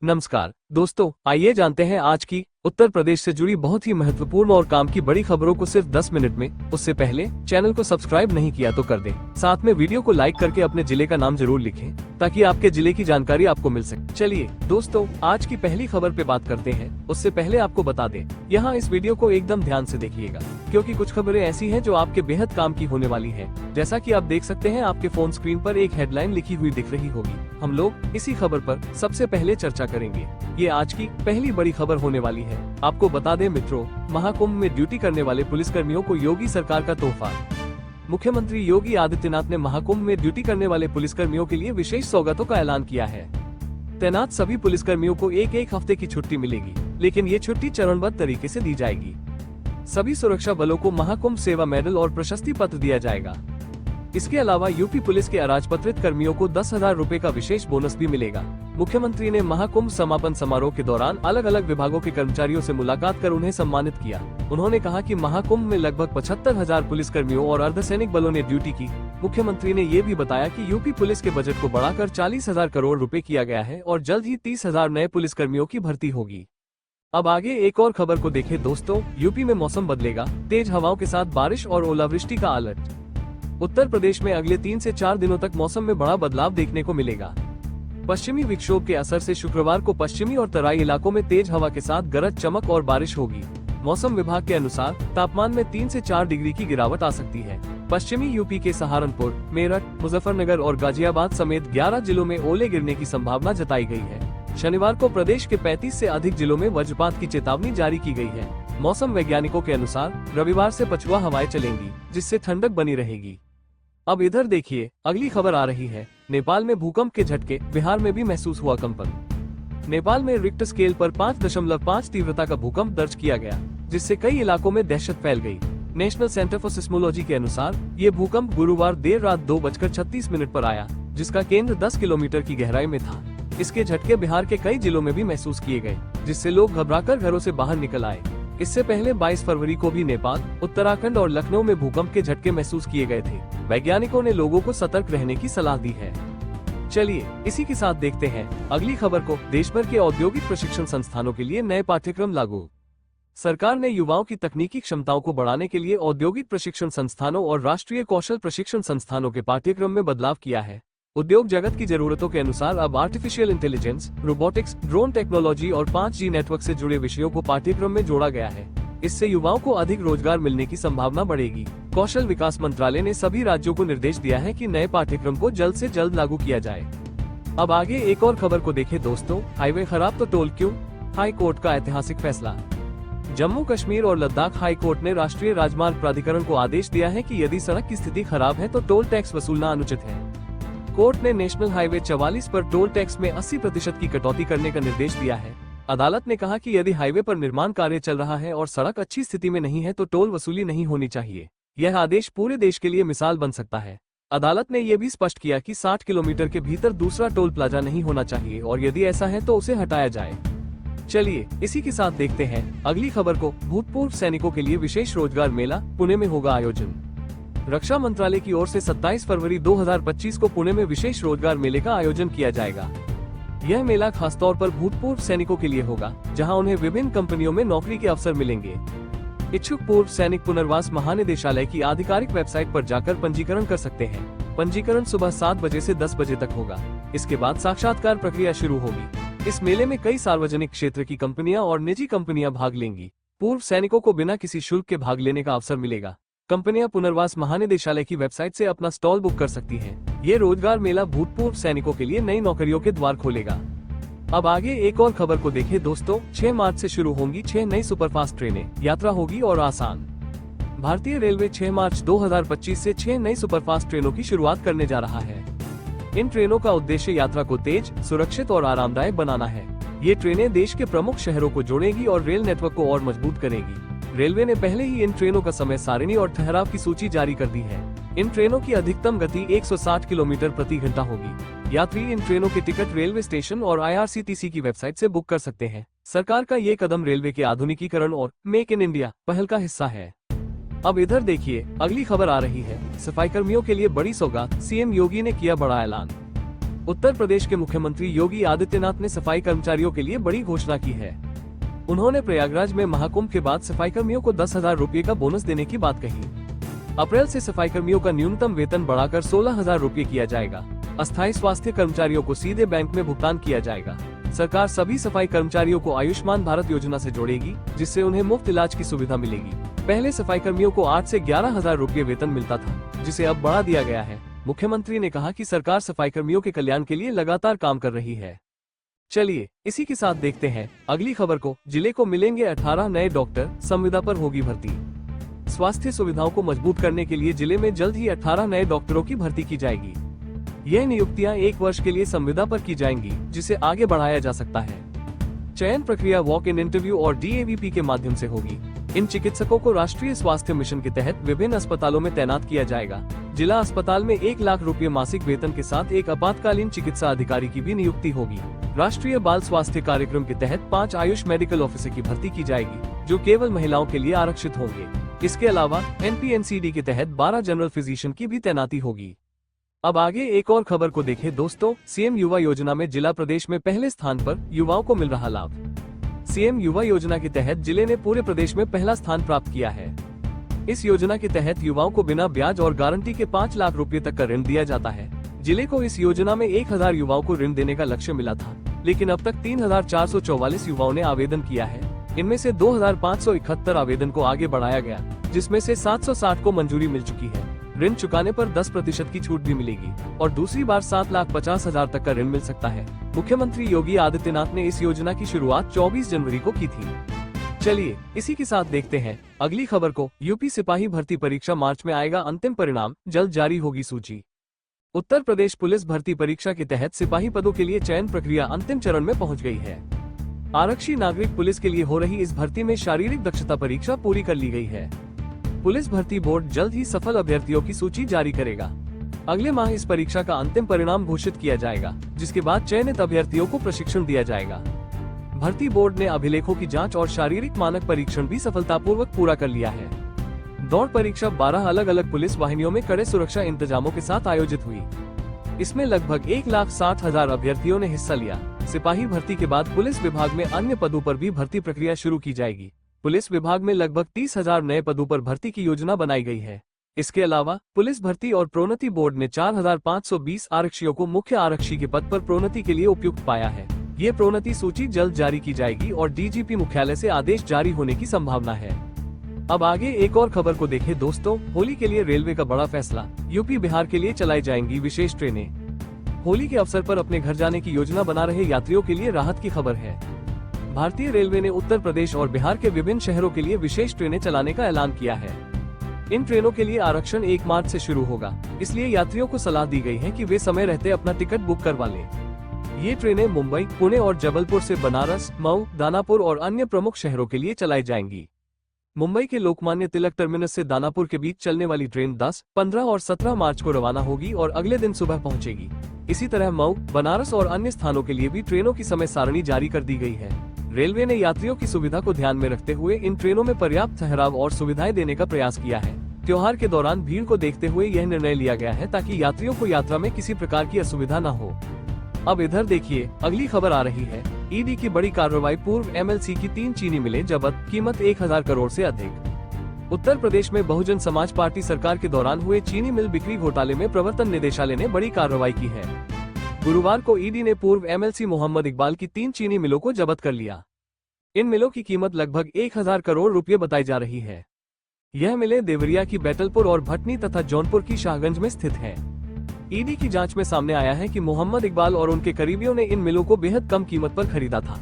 नमस्कार दोस्तों, आइए जानते हैं आज की उत्तर प्रदेश से जुड़ी बहुत ही महत्वपूर्ण और काम की बड़ी खबरों को सिर्फ 10 मिनट में। उससे पहले चैनल को सब्सक्राइब नहीं किया तो कर दें। साथ में वीडियो को लाइक करके अपने जिले का नाम जरूर लिखें ताकि आपके जिले की जानकारी आपको मिल सके। चलिए दोस्तों, आज की पहली खबर पे बात करते हैं। उससे पहले आपको बता दें, यहाँ इस वीडियो को एकदम ध्यान से देखिएगा क्योंकि कुछ खबरें ऐसी हैं जो आपके बेहद काम की होने वाली है। जैसा कि आप देख सकते हैं, आपके फोन स्क्रीन पर एक हेडलाइन लिखी हुई दिख रही होगी। हम लोग इसी खबर पर सबसे पहले चर्चा करेंगे। ये आज की पहली बड़ी खबर होने वाली है। आपको बता दें मित्रों, महाकुंभ में ड्यूटी करने वाले पुलिसकर्मियों को योगी सरकार का तोहफा। मुख्यमंत्री योगी आदित्यनाथ ने महाकुंभ में ड्यूटी करने वाले पुलिसकर्मियों के लिए विशेष सौगातों का ऐलान किया है। तैनात सभी पुलिसकर्मियों को एक हफ्ते की छुट्टी मिलेगी, लेकिन ये छुट्टी चरणबद्ध तरीके से दी जाएगी। सभी सुरक्षा बलों को महाकुंभ सेवा मेडल और प्रशस्ति पत्र दिया जाएगा। इसके अलावा यूपी पुलिस के अराजपत्रित कर्मियों को 10,000 रुपए का विशेष बोनस भी मिलेगा। मुख्यमंत्री ने महाकुंभ समापन समारोह के दौरान अलग अलग विभागों के कर्मचारियों से मुलाकात कर उन्हें सम्मानित किया। उन्होंने कहा कि महाकुंभ में लगभग 75,000 पुलिसकर्मियों और अर्धसैनिक बलों ने ड्यूटी की। मुख्यमंत्री ने ये भी बताया कि यूपी पुलिस के बजट को बढ़ाकर 40,000 करोड़ रुपए किया गया है और जल्द ही 30,000 नए पुलिसकर्मियों की भर्ती होगी। अब आगे एक और खबर को देखें दोस्तों। यूपी में मौसम बदलेगा, तेज हवाओं के साथ बारिश और ओलावृष्टि का अलर्ट। उत्तर प्रदेश में अगले 3 से 4 दिनों तक मौसम में बड़ा बदलाव देखने को मिलेगा। पश्चिमी विक्षोभ के असर से शुक्रवार को पश्चिमी और तराई इलाकों में तेज हवा के साथ गरज चमक और बारिश होगी। मौसम विभाग के अनुसार तापमान में 3 से 4 डिग्री की गिरावट आ सकती है। पश्चिमी यूपी के सहारनपुर, मेरठ, मुजफ्फरनगर और गाजियाबाद समेत 11 जिलों में ओले गिरने की संभावना जताई गई है। शनिवार को प्रदेश के 35 से अधिक जिलों में वज्रपात की चेतावनी जारी की गई है। मौसम वैज्ञानिकों के अनुसार रविवार से पछुआ हवाएं चलेंगी, जिससे ठंडक बनी रहेगी। अब इधर देखिए, अगली खबर आ रही है। नेपाल में भूकंप के झटके, बिहार में भी महसूस हुआ कंपन। नेपाल में रिक्टर स्केल पर 5.5 तीव्रता का भूकंप दर्ज किया गया, जिससे कई इलाकों में दहशत फैल गई। नेशनल सेंटर फॉर सिस्मोलॉजी के अनुसार ये भूकंप गुरुवार देर रात 2:36 पर आया, जिसका केंद्र 10 किलोमीटर की गहराई में था। इसके झटके बिहार के कई जिलों में भी महसूस किए गए, जिससे लोग घबराकर घरों से बाहर निकल आए। इससे पहले 22 फरवरी को भी नेपाल, उत्तराखंड और लखनऊ में भूकंप के झटके महसूस किए गए थे। वैज्ञानिकों ने लोगों को सतर्क रहने की सलाह दी है। चलिए इसी के साथ देखते हैं अगली खबर को। देश भर के औद्योगिक प्रशिक्षण संस्थानों के लिए नए पाठ्यक्रम लागू। सरकार ने युवाओं की तकनीकी क्षमताओं को बढ़ाने के लिए औद्योगिक प्रशिक्षण संस्थानों और राष्ट्रीय कौशल प्रशिक्षण संस्थानों के पाठ्यक्रम में बदलाव किया है। उद्योग जगत की जरूरतों के अनुसार अब artificial intelligence, robotics, drone technology और 5G नेटवर्क से जुड़े विषयों को पाठ्यक्रम में जोड़ा गया है। इससे युवाओं को अधिक रोजगार मिलने की संभावना बढ़ेगी। कौशल विकास मंत्रालय ने सभी राज्यों को निर्देश दिया है कि नए पाठ्यक्रम को जल्द से जल्द लागू किया जाए। अब आगे एक और खबर को देखें दोस्तों। हाईवे खराब तो टोल क्यों? हाई कोर्ट का ऐतिहासिक फैसला। जम्मू कश्मीर और लद्दाख हाई कोर्ट ने राष्ट्रीय राजमार्ग प्राधिकरण को आदेश दिया है कि यदि सड़क की स्थिति खराब है तो टोल टैक्स वसूलना अनुचित है। कोर्ट ने नेशनल हाईवे 44 पर टोल टैक्स में 80% की कटौती करने का निर्देश दिया है। अदालत ने कहा कि यदि हाईवे पर निर्माण कार्य चल रहा है और सड़क अच्छी स्थिति में नहीं है तो टोल वसूली नहीं होनी चाहिए। यह आदेश पूरे देश के लिए मिसाल बन सकता है। अदालत ने यह भी स्पष्ट किया कि 60 किलोमीटर के भीतर दूसरा टोल प्लाजा नहीं होना चाहिए और यदि ऐसा है तो उसे हटाया जाए। चलिए इसी के साथ देखते हैं अगली खबर को। भूतपूर्व सैनिकों के लिए विशेष रोजगार मेला, पुणे में होगा आयोजन। रक्षा मंत्रालय की ओर से 27 फरवरी 2025 को पुणे में विशेष रोजगार मेले का आयोजन किया जाएगा। यह मेला खासतौर पर भूतपूर्व सैनिकों के लिए होगा, जहां उन्हें विभिन्न कंपनियों में नौकरी के अवसर मिलेंगे। इच्छुक पूर्व सैनिक पुनर्वास महानिदेशालय की आधिकारिक वेबसाइट पर जाकर पंजीकरण कर सकते हैं। पंजीकरण सुबह 7 बजे से 10 बजे तक होगा। इसके बाद साक्षात्कार प्रक्रिया शुरू होगी। इस मेले में कई सार्वजनिक क्षेत्र की कंपनियां और निजी कंपनियां भाग लेंगी। पूर्व सैनिकों को बिना किसी शुल्क के भाग लेने का अवसर मिलेगा। कंपनियां पुनर्वास महानिदेशालय की वेबसाइट से अपना स्टॉल बुक कर सकती हैं। ये रोजगार मेला भूतपूर्व सैनिकों के लिए नई नौकरियों के द्वार खोलेगा। अब आगे एक और खबर को देखें दोस्तों। 6 मार्च से शुरू होंगी 6 नई सुपरफास्ट ट्रेनें। यात्रा होगी और आसान। भारतीय रेलवे 6 मार्च 2025 से 6 नई सुपरफास्ट ट्रेनों की शुरुआत करने जा रहा है। इन ट्रेनों का उद्देश्य यात्रा को तेज, सुरक्षित और आरामदायक बनाना है। ये ट्रेनें देश के प्रमुख शहरों को जोड़ेगी और रेल नेटवर्क को और मजबूत करेगी। रेलवे ने पहले ही इन ट्रेनों का समय सारिणी और ठहराव की सूची जारी कर दी है। इन ट्रेनों की अधिकतम गति 160 किलोमीटर प्रति घंटा होगी। यात्री इन ट्रेनों के टिकट रेलवे स्टेशन और IRCTC की वेबसाइट से बुक कर सकते हैं। सरकार का ये कदम रेलवे के आधुनिकीकरण और मेक इन इंडिया पहल का हिस्सा है। अब इधर देखिए, अगली खबर आ रही है। सफाई कर्मियों के लिए बड़ी सौगात, CM योगी ने किया बड़ा ऐलान। उत्तर प्रदेश के मुख्यमंत्री योगी आदित्यनाथ ने सफाई कर्मचारियों के लिए बड़ी घोषणा की है। उन्होंने प्रयागराज में महाकुंभ के बाद सफाई कर्मियों को 10,000 रुपये का बोनस देने की बात कही। अप्रैल से सफाई कर्मियों का न्यूनतम वेतन बढ़ाकर 16,000 रुपये किया जाएगा। अस्थायी स्वास्थ्य कर्मचारियों को सीधे बैंक में भुगतान किया जाएगा। सरकार सभी सफाई कर्मचारियों को आयुष्मान भारत योजना से जोड़ेगी, जिससे उन्हें मुफ्त इलाज की सुविधा मिलेगी। पहले सफाई कर्मियों को 8 से 11,000 रुपये वेतन मिलता था, जिसे अब बढ़ा दिया गया है। मुख्यमंत्री ने कहा कि सरकार सफाई कर्मियों के कल्याण के लिए लगातार काम कर रही है। चलिए इसी के साथ देखते हैं अगली खबर को। जिले को मिलेंगे 18 नए डॉक्टर, संविदा पर होगी भर्ती। स्वास्थ्य सुविधाओं को मजबूत करने के लिए जिले में जल्द ही 18 नए डॉक्टरों की भर्ती की जाएगी। यह नियुक्तियां 1 वर्ष के लिए संविदा पर की जाएंगी, जिसे आगे बढ़ाया जा सकता है। चयन प्रक्रिया वॉक इन इंटरव्यू और DAVP के माध्यम से होगी। इन चिकित्सकों को राष्ट्रीय स्वास्थ्य मिशन के तहत विभिन्न अस्पतालों में तैनात किया जाएगा। जिला अस्पताल में 1 लाख रुपए मासिक वेतन के साथ एक आपातकालीन चिकित्सा अधिकारी की भी नियुक्ति होगी। राष्ट्रीय बाल स्वास्थ्य कार्यक्रम के तहत 5 आयुष मेडिकल ऑफिसर की भर्ती की जाएगी, जो केवल महिलाओं के लिए आरक्षित होंगे। इसके अलावा NPNCD के तहत 12 जनरल फिजिशियन की भी तैनाती होगी। अब आगे एक और खबर को देखें दोस्तों। CM युवा योजना में जिला प्रदेश में पहले स्थान पर, युवाओं को मिल रहा लाभ। CM युवा योजना के तहत जिले ने पूरे प्रदेश में पहला स्थान प्राप्त किया है। इस योजना के तहत युवाओं को बिना ब्याज और गारंटी के 5 लाख रुपए तक का ऋण दिया जाता है। जिले को इस योजना में 1,000 युवाओं को ऋण देने का लक्ष्य मिला था, लेकिन अब तक 3,444 युवाओं ने आवेदन किया है। इनमें से 2,571 आवेदन को आगे बढ़ाया गया, जिसमें से 760 को मंजूरी मिल चुकी है। ऋण चुकाने पर 10% की छूट भी मिलेगी और दूसरी बार 7,50,000 तक का ऋण मिल सकता है। मुख्यमंत्री योगी आदित्यनाथ ने इस योजना की शुरुआत 24 जनवरी को की थी। चलिए इसी के साथ देखते हैं अगली खबर को। यूपी सिपाही भर्ती परीक्षा मार्च में आएगा अंतिम परिणाम, जल्द जारी होगी सूची। उत्तर प्रदेश पुलिस भर्ती परीक्षा के तहत सिपाही पदों के लिए चयन प्रक्रिया अंतिम चरण में पहुंच गई है। आरक्षी नागरिक पुलिस के लिए हो रही इस भर्ती में शारीरिक दक्षता परीक्षा पूरी कर ली गई है। पुलिस भर्ती बोर्ड जल्द ही सफल अभ्यर्थियों की सूची जारी करेगा। अगले माह इस परीक्षा का अंतिम परिणाम घोषित किया जाएगा, जिसके बाद चयनित अभ्यर्थियों को प्रशिक्षण दिया जाएगा। भर्ती बोर्ड ने अभिलेखों की जांच और शारीरिक मानक परीक्षण भी सफलतापूर्वक पूरा कर लिया है। दौड़ परीक्षा 12 अलग अलग पुलिस वाहिनियों में कड़े सुरक्षा इंतजामों के साथ आयोजित हुई। इसमें लगभग 1,60,000 अभ्यर्थियों ने हिस्सा लिया। सिपाही भर्ती के बाद पुलिस विभाग में अन्य पदों पर भी भर्ती प्रक्रिया शुरू की जाएगी। पुलिस विभाग में लगभग 30,000 नए पदों पर भर्ती की योजना बनाई गई है। इसके अलावा पुलिस भर्ती और प्रोन्नति बोर्ड ने 4,520 आरक्षियों को मुख्य आरक्षी के पद पर प्रोन्नति के लिए उपयुक्त पाया है। ये प्रोन्नति सूची जल्द जारी की जाएगी और DGP मुख्यालय से आदेश जारी होने की संभावना है। अब आगे एक और खबर को देखें दोस्तों। होली के लिए रेलवे का बड़ा फैसला, यूपी बिहार के लिए चलाई जाएंगी विशेष ट्रेनें। होली के अवसर पर अपने घर जाने की योजना बना रहे यात्रियों के लिए राहत की खबर है। भारतीय रेलवे ने उत्तर प्रदेश और बिहार के विभिन्न शहरों के लिए विशेष ट्रेनें चलाने का ऐलान किया है। इन ट्रेनों के लिए आरक्षण 1 मार्च से शुरू होगा, इसलिए यात्रियों को सलाह दी गई है कि वे समय रहते अपना टिकट बुक करवा लें। ये ट्रेनें मुंबई, पुणे और जबलपुर से बनारस, मऊ, दानापुर और अन्य प्रमुख शहरों के लिए चलाई जाएंगी। मुंबई के लोकमान्य तिलक टर्मिनस से दानापुर के बीच चलने वाली ट्रेन 10, 15 और 17 मार्च को रवाना होगी और अगले दिन सुबह पहुंचेगी। इसी तरह मऊ, बनारस और अन्य स्थानों के लिए भी ट्रेनों की समय सारणी जारी कर दी गई है। रेलवे ने यात्रियों की सुविधा को ध्यान में रखते हुए इन ट्रेनों में पर्याप्त ठहराव और सुविधाएं देने का प्रयास किया है। त्योहार के दौरान भीड़ को देखते हुए यह निर्णय लिया गया है, ताकि यात्रियों को यात्रा में किसी प्रकार की असुविधा न हो। अब इधर देखिए अगली खबर आ रही है। ईडी की बड़ी कार्रवाई, पूर्व MLC की 3 चीनी मिलें जब्त, कीमत 1,000 करोड़ से अधिक। उत्तर प्रदेश में बहुजन समाज पार्टी सरकार के दौरान हुए चीनी मिल बिक्री घोटाले में प्रवर्तन निदेशालय ने बड़ी कार्रवाई की है। गुरुवार को ईडी ने पूर्व MLC मोहम्मद इकबाल की 3 चीनी मिलों को जब्त कर लिया। इन मिलों की कीमत लगभग 1,000 करोड़ रुपए बताई जा रही है। यह मिलें देवरिया की बैटलपुर और भटनी तथा जौनपुर की शाहगंज में स्थित हैं। ईडी की जांच में सामने आया है कि मोहम्मद इकबाल और उनके करीबियों ने इन मिलों को बेहद कम कीमत पर खरीदा था।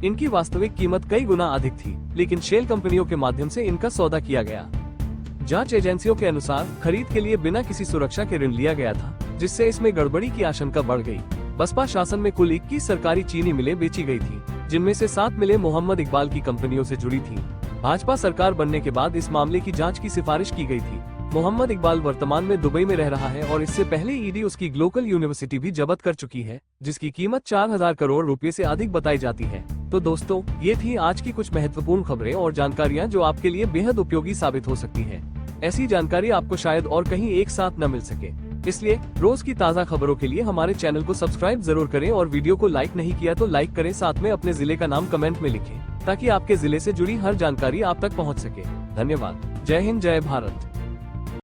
इनकी वास्तविक कीमत कई गुना अधिक थी, लेकिन शेल कंपनियों के माध्यम से इनका सौदा किया गया। जांच एजेंसियों के अनुसार खरीद के लिए बिना किसी सुरक्षा के ऋण लिया गया था, जिससे इसमें गड़बड़ी की आशंका बढ़ गई। बसपा शासन में कुल 21 सरकारी चीनी मिलें बेची गई थी, जिनमें से 7 मिलें मोहम्मद इकबाल की कंपनियों से जुड़ी थी। भाजपा सरकार बनने के बाद इस मामले की जांच की सिफारिश की गई थी। मोहम्मद इकबाल वर्तमान में दुबई में रह रहा है और इससे पहले ईडी उसकी ग्लोबल यूनिवर्सिटी भी जब्त कर चुकी है, जिसकी कीमत 4,000 करोड़ रुपए से अधिक बताई जाती है। तो दोस्तों, ये थी आज की कुछ महत्वपूर्ण खबरें और जानकारियां जो आपके लिए बेहद उपयोगी साबित हो सकती है। ऐसी जानकारी आपको शायद और कहीं एक साथ न मिल सके। इसलिए रोज की ताज़ा खबरों के लिए हमारे चैनल को सब्सक्राइब जरूर करें और वीडियो को लाइक नहीं किया तो लाइक करें, साथ में अपने जिले का नाम कमेंट में लिखें ताकि आपके जिले से जुड़ी हर जानकारी आप तक पहुंच सके। धन्यवाद। जय हिंद, जय भारत।